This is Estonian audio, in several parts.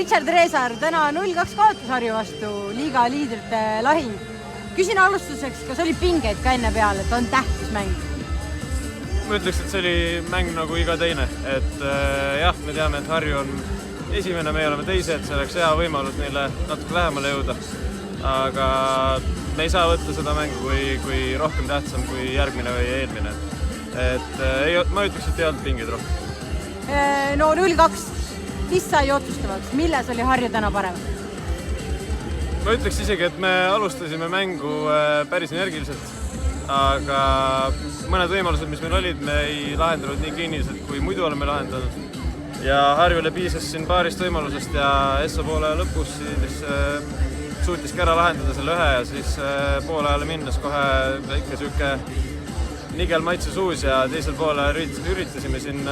Richard Reesaar, täna 0-2 kaotus Harju vastu, liiga liidrite lahing. Küsin alustuseks, kas oli pingeid ka enne peale, et on tähtis mäng? Ma ütleks, et see oli mäng nagu iga teine. Et jah, me teame, et Harju on esimene, me oleme teised, see oleks hea võimalus neile natuke lähemale jõuda. Aga me ei saa võtta seda mängu kui rohkem tähtsam kui järgmine või eelmine. Et ma ütleks, et ei olnud pingeid rohkem. No 0-2, mis sai otsustavaks? Milles oli Harju täna parem? Ma ütleks isegi, et me alustasime mängu päris energiliselt, aga mõned võimalused, mis meil olid, me ei lahendanud nii kliiniliselt, kui muidu oleme lahendanud. Ja Harjule piisas siin paarist võimalusest ja Esso poole lõpus suutiski ära lahendada selle ühe ja siis poole ajale minnes kohe ikka süke nigel maitse suus ja teisel poole üritasime siin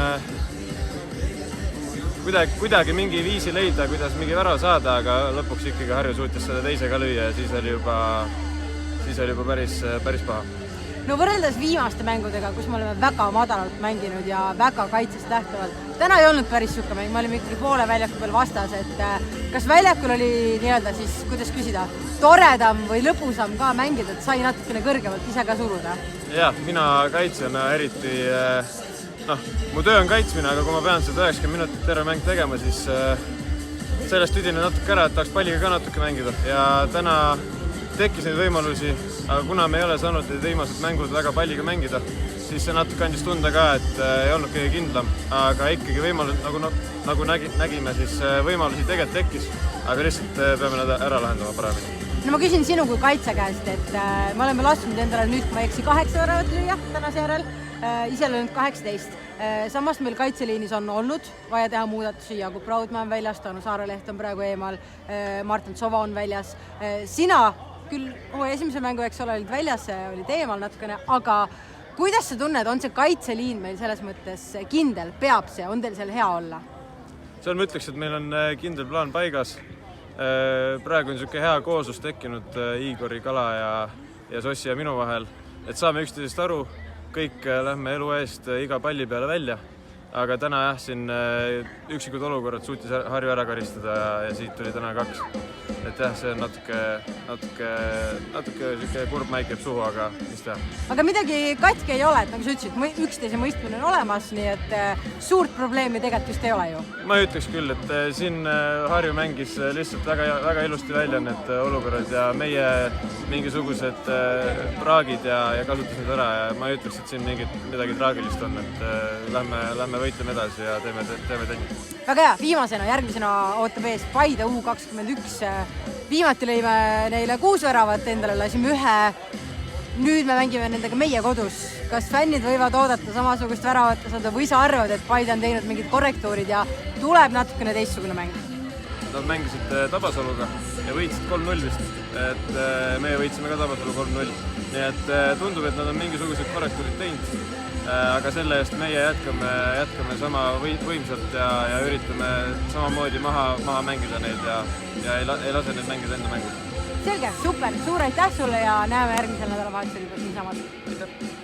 kuidagi mingi viisi leida, kuidas mingi värava saada, aga lõpuks ikkagi Harju suutis seda teisega lüüa ja siis oli juba päris paha. No võrreldes viimaste mängudega, kus me oleme väga madalalt mänginud ja väga kaitsest lähtuvalt, täna ei olnud päris suke mäng, me olime ikkagi poole väljaku peal vastas, et kas väljakul oli nii-öelda siis, kuidas küsida, toredam või lõbusam ka mängida, et sai natukene kõrgemalt ise ka suruda? Jah, mina kaitsjana eriti, mu töö on kaitsmine, aga kui ma pean seda 90 minutit terve mäng tegema, siis sellest üdine natuke ära, et tahaks palliga ka natuke mängida ja täna tekkis neid võimalusi, aga kuna me ei ole saanud neid viimased mängud väga palliga mängida, siis see natuke andis tunda ka, et ei olnud kõige kindlam, aga ikkagi võimalus, nagu nägime, siis võimalusi tegelikult tekkis, aga lihtsalt peame nad ära lahendama paremini. No ma küsin sinu kui kaitse käest, et me oleme lasknud endale nüüd, kui ma eksi, 8 väravat lüüa tänase järel, ise löönud 18. Samas meil kaitseliinis on olnud vaja teha muudatusi, Jakub Raudmäe on väljas, Taanu Saareleht on praegu eemal, Martin Sova on väljas. Sina küll esimese mängu olid väljas, oli teemal natukene, aga kuidas sa tunned, on see kaitseliin meil selles mõttes kindel, peab see, on teil seal hea olla? Seal ma ütleks, et meil on kindel plaan paigas. Praegu on niisugune hea kooslus tekkinud Igori, Kala ja Sossi ja minu vahel, et saame üksteisest aru, kõik lähme elu eest iga palli peale välja, aga täna jah, siin üksikud olukorrad suutis Harju ära karistada ja siit tuli täna 2. Et jah, see on natuke kurb mäik jääb suhu, aga mis teha. Aga midagi katki ei ole, et nagu sa ütlesid, üksteise mõistmine on olemas, nii et suurt probleemi tegelikult just ei ole ju. Ma ütleks küll, et siin Harju mängis lihtsalt väga ilusti välja need olukorrad ja meie mingisugused praagid ja kasutas need ära ja ma ütleks, et siin midagi traagilist on, et lähme võitleme edasi ja teeme tenni. Väga hea, viimasena, järgmisena ootab ees Paide U21. Viimati lõime neile 6 väravat, endale lasime 1. Nüüd me mängime nendega meie kodus. Kas fännid võivad oodata samasugust väravat saada või sa arvad, et Paide on teinud mingid korrektuurid ja tuleb natukene teistsugune mäng? Nad mängisid Tabasaluga ja võitsid 3-0 vist, et meie võitsime ka Tabasalu 3-0. Nii et tundub, et nad on mingisugused korrektuurid teinud, aga selle eest meie jätkame sama võimsalt ja üritame samamoodi maha mängida neid ja ei lase neid mängida enda mängu. Selge, super, suur aitäh sulle ja näeme järgmisel nädalavahetusel juba siinsamas. Aitäh!